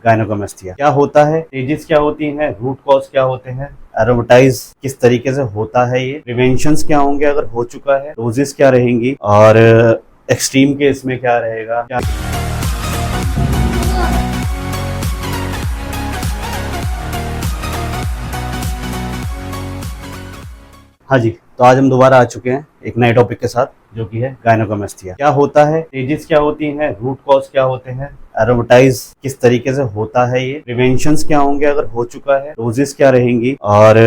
Gynaecomastia क्या होता है, स्टेजेस क्या होती हैं, रूट कॉज क्या होते हैं, एरोमेटाइज किस तरीके से होता है, ये प्रिवेंशंस क्या होंगे अगर हो चुका है, डोजेस क्या रहेंगी और एक्सट्रीम केस में क्या रहेगा क्या। हाँ जी, तो आज हम दोबारा आ चुके हैं एक नए टॉपिक के साथ जो कि है गायनोकोमेस्टिया क्या होता है, स्टेजेस क्या होती हैं, रूट कॉज क्या होते हैं, एरोमेटाइज किस तरीके से होता है, ये प्रिवेंशंस क्या होंगे अगर हो चुका है, डोजेस क्या रहेंगी और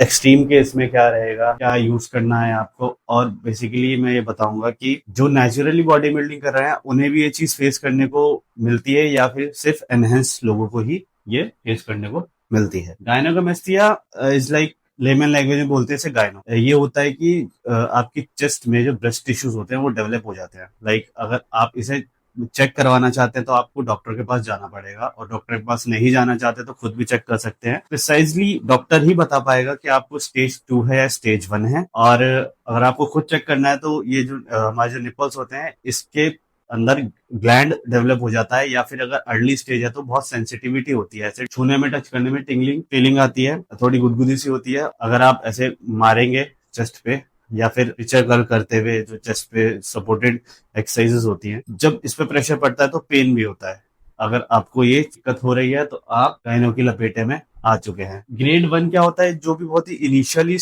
एक्सट्रीम केस में क्या रहेगा, क्या यूज करना है आपको। और बेसिकली मैं ये बताऊंगा कि जो नेचुरली बॉडी बिल्डिंग कर रहे हैं उन्हें भी ये चीज फेस करने को मिलती है या फिर सिर्फ एनहेंस लोगों को ही ये फेस करने को मिलती है। Gynaecomastia is like layman language में बोलते हैं इसे गायनो। ये होता है कि आपकी चेस्ट में जो ब्रेस्ट टिश्यूज होते हैं वो डेवलप हो जाते हैं। लाइक अगर आप इसे चेक करवाना चाहते हैं तो आपको डॉक्टर के पास जाना पड़ेगा, और डॉक्टर के पास नहीं जाना चाहते तो खुद भी चेक कर सकते हैं। प्रिसाइजली डॉक्टर ही बता पाएगा कि आपको स्टेज 2 है या स्टेज 1 है। और अगर आपको खुद चेक करना है तो ये जो हमारे जो निपल्स होते हैं इसके अंदर ग्लैंड डेवलप हो जाता है, या फिर अगर अर्ली स्टेज है तो बहुत सेंसिटिविटी होती है, ऐसे छूने में टच करने में टिंगलिंग फीलिंग आती है, थोड़ी गुदगुदी सी होती है। अगर आप ऐसे मारेंगे चेस्ट पे या फिर पिक्चर कर्ल करते हुए जो चेस्ट पे सपोर्टेड एक्सरसाइजेस होती हैं, जब इस पे प्रेशर पड़ता है तो पेन भी होता है। अगर आपको ये दिक्कत हो रही है तो आप गायनो की लपेटे में आ चुके हैं। ग्रेड 1 क्या होता है, जो भी बहुत ही इनिशियल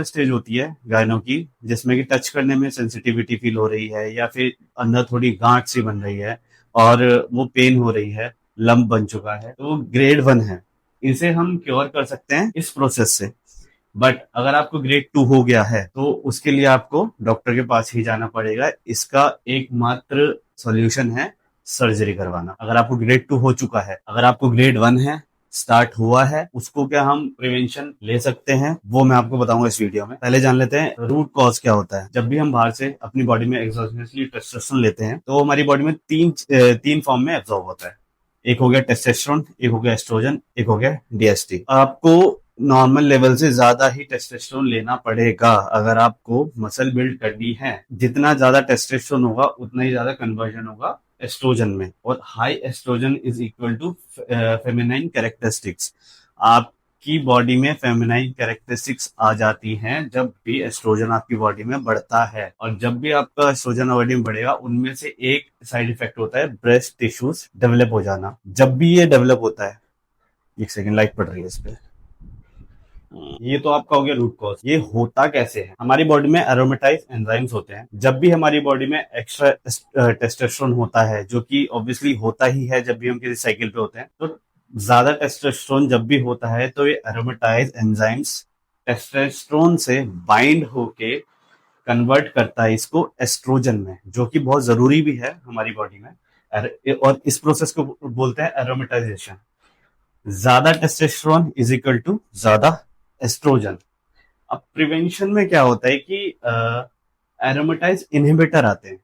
स्टेज होती है गायनो की, जिसमें कि टच करने में सेंसिटिविटी फील हो रही है या फिर अंदर थोड़ी गांठ सी बन रही है और वो पेन हो रही है, लंप बन चुका है, तो वो ग्रेड 1 है। इसे हम क्योर कर सकते हैं इस प्रोसेस से। बट अगर आपको ग्रेड 2 हो गया है तो उसके लिए आपको डॉक्टर के पास ही जाना पड़ेगा। इसका एकमात्र सॉल्यूशन है सर्जरी करवाना। अगर आपको ग्रेड 2 हो चुका है, अगर आपको ग्रेड 1 है, स्टार्ट हुआ है, उसको क्या हम प्रिवेंशन ले सकते हैं वो मैं आपको बताऊंगा इस वीडियो में। पहले जान लेते हैं रूट कॉज क्या होता है। जब भी हम बाहर से अपनी बॉडी में एक्सोजेनसली टेस्टोस्टेरोन लेते हैं तो हमारी बॉडी में तीन फॉर्म में एब्जॉर्ब होता है। एक हो गया टेस्टोस्टेरोन, एक हो गया एस्ट्रोजन, एक हो गया डीएसटी। आपको नॉर्मल लेवल से ज्यादा ही टेस्टोस्टेरोन लेना पड़ेगा अगर आपको मसल बिल्ड करनी है। जितना ज्यादा टेस्टोस्टेरोन होगा उतना ही ज्यादा कन्वर्जन होगा एस्ट्रोजन में, और high estrogen is equal to feminine characteristics. आपकी बॉडी में फेमिनाइन कैरेक्टरिस्टिक्स आ जाती हैं जब भी एस्ट्रोजन आपकी बॉडी में बढ़ता है। और जब भी आपका एस्ट्रोजन बॉडी में बढ़ेगा, उनमें से एक साइड इफेक्ट होता है ब्रेस्ट टिश्यूज डेवलप हो जाना। जब भी ये डेवलप होता है, एक सेकेंड लाइट पड़ रही है इस पे। ये तो आपका हो गया रूट कॉज। ये होता कैसे है, हमारी बॉडी में एरोमेटाइज एंजाइम्स होते हैं। जब भी हमारी बॉडी में एक्स्ट्रा टेस्टोस्टेरोन होता है, जो कि ऑब्वियसली होता ही है जब भी हम किसी साइकिल पे होते हैं, तो ज्यादा टेस्टोस्टेरोन जब भी होता है तो ये एरोमेटाइज एंजाइम्स टेस्टोस्टेरोन से बाइंड होके कन्वर्ट करता है इसको एस्ट्रोजन में, जो कि बहुत जरूरी भी है हमारी बॉडी में। और इस प्रोसेस को बोलते हैं एरोमेटाइजेशन। ज्यादा टेस्टोस्टेरोन इज इक्वल टू ज्यादा एस्ट्रोजन। अब प्रिवेंशन में क्या होता है कि एरोमेटाइज इनहिबिटर आते हैं।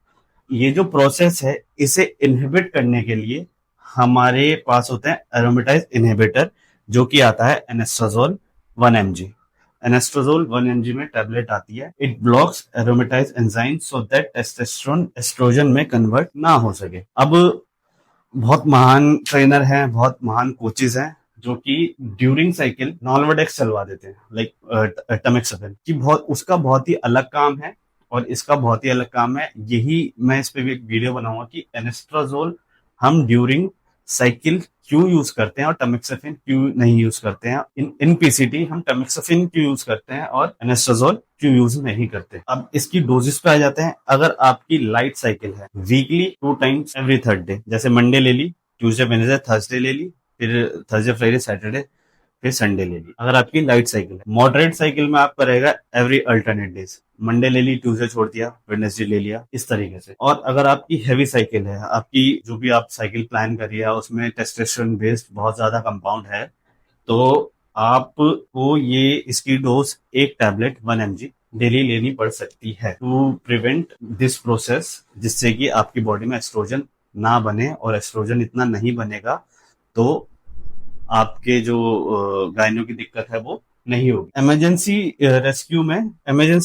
ये जो प्रोसेस है इसे इनहिबिट करने के लिए हमारे पास होते हैं एरोमेटाइज इनहिबिटर, जो कि आता है एनेस्ट्राजोल 1 mg। एनेस्ट्राजोल 1 mg में टैबलेट आती है। It blocks aromatize enzyme so that testosterone estrogen में कन्वर्ट ना हो सके। अब बहुत महान ट्रेनर हैं, बहुत महान कोचेज हैं जो कि ड्यूरिंग साइकिल नॉर्मोडेक्स चलवा देते हैं, लाइक टमेक्सफेन की। बहुत उसका बहुत ही अलग काम है और इसका बहुत ही अलग काम है। यही मैं इस पे भी एक वीडियो बनाऊंगा कि एनेस्ट्राजोल हम ड्यूरिंग साइकिल क्यों यूज करते हैं और टमेक्सफेन क्यों नहीं यूज करते हैं। इन पीसीटी हम टमेक्सफेन क्यों यूज करते हैं और एनेस्ट्राजोल क्यों यूज नहीं करते। अब इसकी डोजेस पे आ जाते हैं। अगर आपकी लाइट साइकिल है, weekly 2 times every 3rd day, जैसे मंडे ले ली, ट्यूसडे वेडनेसडे थर्सडे ले ली, फिर थर्सडे फ्राइडे सैटरडे, फिर संडे ले ली। अगर आपकी लाइट साइकिल है, मॉडरेट साइकिल में आपका रहेगा एवरी अल्टरनेट डेज, मंडे ले ली, ट्यूसडे छोड़ दिया, वेडनेसडे ले लिया, इस तरीके से। और अगर आपकी हैवी साइकिल है, आपकी जो भी आप साइकिल प्लान करिए उसमें टेस्टोस्टेरोन बेस्ड बहुत ज्यादा कंपाउंड है, तो आपको ये इसकी डोज एक टैबलेट 1 mg डेली लेनी पड़ सकती है टू प्रिवेंट दिस प्रोसेस, जिससे कि आपकी बॉडी में एस्ट्रोजन ना बने। और एस्ट्रोजन इतना नहीं बनेगा तो आपके जो गायनों की दिक्कत है वो नहीं होगी। इमरजेंसी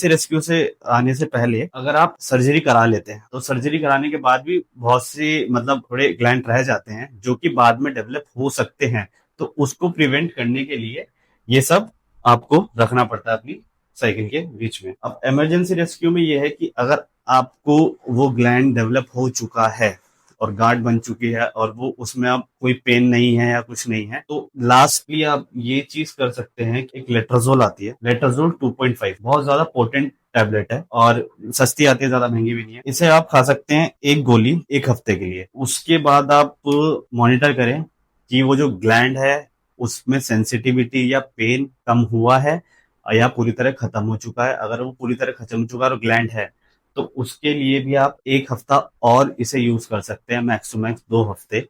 रेस्क्यू से आने से पहले अगर आप सर्जरी करा लेते हैं तो सर्जरी कराने के बाद भी बहुत सी मतलब थोड़े ग्लैंड रह जाते हैं जो कि बाद में डेवलप हो सकते हैं, तो उसको प्रिवेंट करने के लिए ये सब आपको रखना पड़ता है अपनी साइकिल के बीच में। अब इमरजेंसी रेस्क्यू में ये है कि अगर आपको वो ग्लैंड डेवलप हो चुका है और गांठ बन चुकी है और वो उसमें अब कोई पेन नहीं है या कुछ नहीं है, तो लास्टली आप ये चीज कर सकते हैं कि एक लेट्राजोल आती है, लेट्राजोल 2.5, बहुत ज्यादा पोटेंट टैबलेट है और सस्ती आती है, ज्यादा महंगी भी नहीं है। इसे आप खा सकते हैं एक गोली 1 हफ्ते के लिए। उसके बाद आप मॉनिटर करें कि वो जो ग्लैंड है उसमें सेंसिटिविटी या पेन कम हुआ है या पूरी तरह खत्म हो चुका है। अगर वो पूरी तरह खत्म हो चुका है और ग्लैंड है तो उसके लिए भी आप 1 हफ्ता और इसे यूज कर सकते हैं, मैक्स टू मैक्स 2 हफ्ते।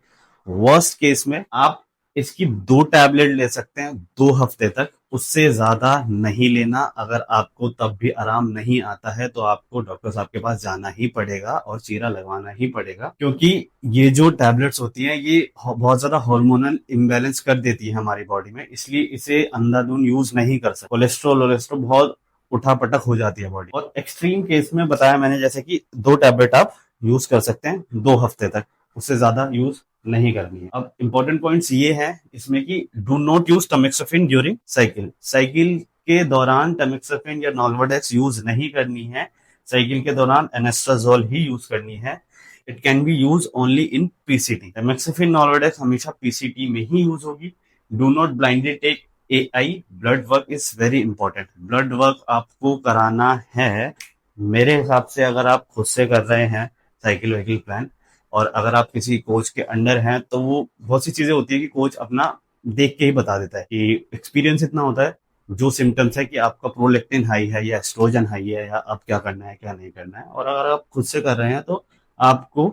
वर्स्ट केस में आप इसकी 2 टैबलेट ले सकते हैं 2 हफ्ते तक, उससे ज्यादा नहीं लेना। अगर आपको तब भी आराम नहीं आता है तो आपको डॉक्टर साहब के पास जाना ही पड़ेगा और चीरा लगवाना ही पड़ेगा, क्योंकि ये जो टैबलेट्स होती हैं ये बहुत ज्यादा हार्मोनल इम्बेलेंस कर देती है हमारी बॉडी में, इसलिए इसे अंधाधुंध यूज नहीं कर सकते। कोलेस्ट्रॉल बहुत उठापटक हो जाती है बॉडी। और एक्सट्रीम केस में बताया मैंने जैसे कि 2 टैबलेट आप यूज कर सकते हैं 2 हफ्ते तक, उससे ज्यादा यूज नहीं करनी है। अब इंपॉर्टेंट पॉइंट्स ये हैं इसमें कि do not use tamoxifen during cycle. Cycle के दौरान टमेक्सोफिन या नॉल्वोडेक्स यूज नहीं करनी है। साइकिल के दौरान एनेस्ट्राजोल ही यूज करनी है। It can be use only in PCT. Tamoxifen Nolvadex हमेशा पीसीटी में ही यूज होगी। Do not blindly take AI. Blood work is very important. Blood work आपको कराना है। मेरे हिसाब से अगर आप खुद से कर रहे हैं साइकिल वाइकिल प्लान और अगर आप किसी कोच के अंडर हैं तो वो बहुत सी चीजें होती है कि कोच अपना देख के ही बता देता है कि एक्सपीरियंस इतना होता है जो सिम्टम्स है कि आपका प्रोलेक्टिन हाई है या एस्ट्रोजन हाई है या आप क्या करना है क्या नहीं करना है। और अगर आप खुद से कर रहे हैं तो आपको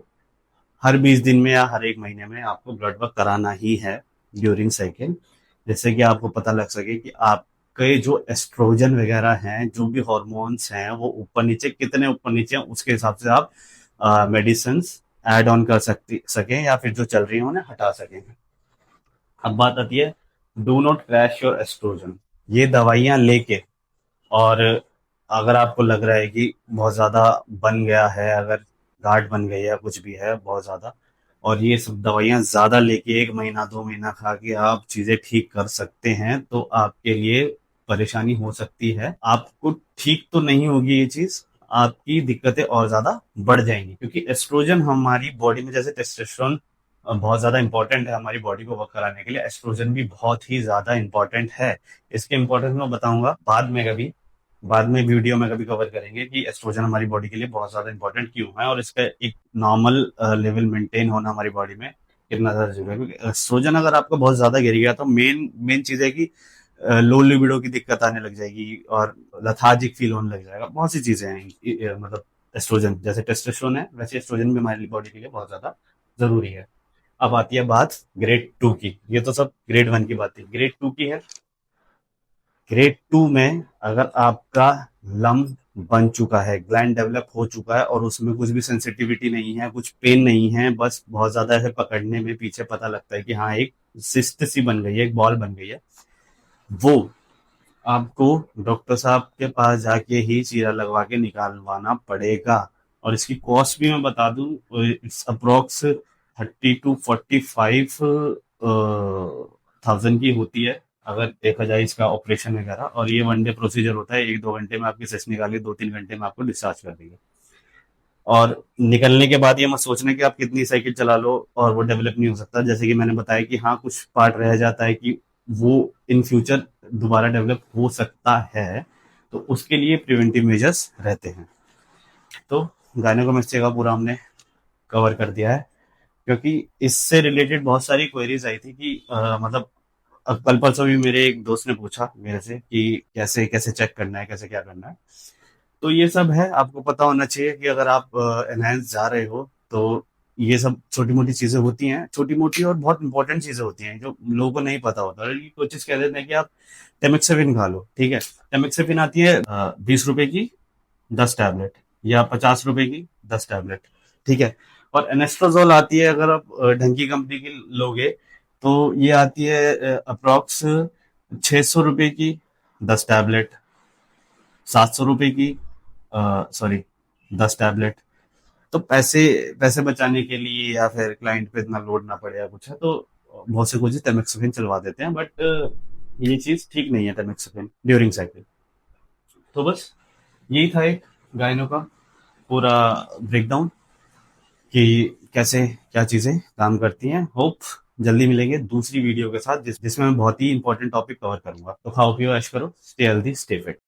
हर 20 दिन में या हर 1 महीने में आपको ब्लड वर्क कराना ही है ड्यूरिंग साइकिल, जिससे कि आपको पता लग सके कि आपके जो एस्ट्रोजन वगैरह हैं, जो भी हॉर्मोन्स हैं, वो ऊपर नीचे कितने ऊपर नीचे हैं, उसके हिसाब से आप मेडिसिन ऐड ऑन कर सकें या फिर जो चल रही हैं उन्हें हटा सकें। अब बात आती है do not crash your estrogen. ये दवाइयां लेके और अगर आपको लग रहा है कि बहुत ज्यादा बन गया है, अगर गांठ बन गई है कुछ भी है बहुत ज्यादा, और ये सब दवाइयां ज्यादा लेके 1 महीना 2 महीना खा के आप चीजें ठीक कर सकते हैं तो आपके लिए परेशानी हो सकती है। आपको ठीक तो नहीं होगी ये चीज, आपकी दिक्कतें और ज्यादा बढ़ जाएंगी, क्योंकि एस्ट्रोजन हमारी बॉडी में जैसे टेस्टोस्टेरोन बहुत ज्यादा इंपॉर्टेंट है हमारी बॉडी को वर्क कराने के लिए, एस्ट्रोजन भी बहुत ही ज्यादा इंपॉर्टेंट है। इसके इंपॉर्टेंस मैं बताऊंगा बाद में कभी, बाद में वीडियो में कभी कवर करेंगे कि एस्ट्रोजन हमारी बॉडी के लिए बहुत ज्यादा इंपॉर्टेंट क्यों है और इसका एक नॉर्मल लेवल मेंटेन होना हमारी बॉडी में कितना ज्यादा जरूरी है। क्योंकि एस्ट्रोजन अगर आपका बहुत ज्यादा गिर गया तो मेन मेन चीज है कि लो लिबिडो की दिक्कत आने लग जाएगी और लथार्जिक फील होने लग जाएगा। बहुत सी चीजें हैं मतलब एस्ट्रोजन जैसे टेस्टोस्टेरोन है वैसे एस्ट्रोजन भी हमारी बॉडी के लिए बहुत ज्यादा जरूरी है। अब आती है बात ग्रेड 2 की। ये तो सब ग्रेड 1 की बात थी, ग्रेड 2 की है। ग्रेड 2 में अगर आपका लम्ब बन चुका है, ग्लैंड डेवलप हो चुका है और उसमें कुछ भी सेंसिटिविटी नहीं है, कुछ पेन नहीं है, बस बहुत ज्यादा ऐसे पकड़ने में पीछे पता लगता है कि हाँ एक सिस्ट सी बन गई है, एक बॉल बन गई है, वो आपको डॉक्टर साहब के पास जाके ही चीरा लगवा के निकालवाना पड़ेगा। और इसकी कॉस्ट भी मैं बता दूं, इट्स अप्रोक्स 30 to 45 थाउजेंड की होती है अगर देखा जाए इसका ऑपरेशन वगैरह। और ये 1 डे प्रोसीजर होता है, 1-2 घंटे में आपकी सेस निकाली, 2-3 घंटे में आपको डिस्चार्ज कर देंगे। और निकलने के बाद ये मत सोचना कि आप कितनी साइकिल चला लो और वो डेवलप नहीं हो सकता। जैसे कि मैंने बताया कि हाँ कुछ पार्ट रह जाता है कि वो इन फ्यूचर दोबारा डेवलप हो सकता है, तो उसके लिए प्रिवेंटिव मेजर्स रहते हैं। तो गायनेकोमेस्टिया का पूरा हमने कवर कर दिया है, क्योंकि इससे रिलेटेड बहुत सारी क्वेरीज आई थी कि मतलब कल परसों भी मेरे एक दोस्त ने पूछा मेरे से कि कैसे कैसे चेक करना है, कैसे क्या करना है। तो ये सब है, आपको पता होना चाहिए कि अगर आप एनहांस जा रहे हो तो ये सब छोटी मोटी चीजें होती हैं, छोटी मोटी और बहुत इंपॉर्टेंट चीजें होती हैं जो लोगों को नहीं पता होता। और कोचिज कह देते हैं कि आप टेमिक्सेफिन खा लो, ठीक है। टेमिक्सेफिन आती है 20 रुपए की 10 टैबलेट या 50 रुपए की 10 टैबलेट, ठीक है। और एनेस्ट्राजोल आती है अगर आप ढंग की कंपनी की लोगे तो ये आती है अप्रोक्स 600 रुपए की 10 टैबलेट 700 रुपए की, सॉरी 10 टैबलेट। तो पैसे पैसे बचाने के लिए या फिर क्लाइंट पे इतना लोड ना पड़े या कुछ है तो बहुत से कोचिज टेमेक्सोफिन चलवा देते हैं, बट ये चीज ठीक नहीं है टेमेक्सोफिन ड्यूरिंग साइकिल। तो बस यही था एक गायनों का पूरा ब्रेकडाउन कि कैसे क्या चीजें काम करती हैं। होप जल्दी मिलेंगे दूसरी वीडियो के साथ जिसमें मैं बहुत ही इंपॉर्टेंट टॉपिक कवर करूंगा। तो खाओ पियो ऐश करो, स्टे हेल्दी स्टे फिट।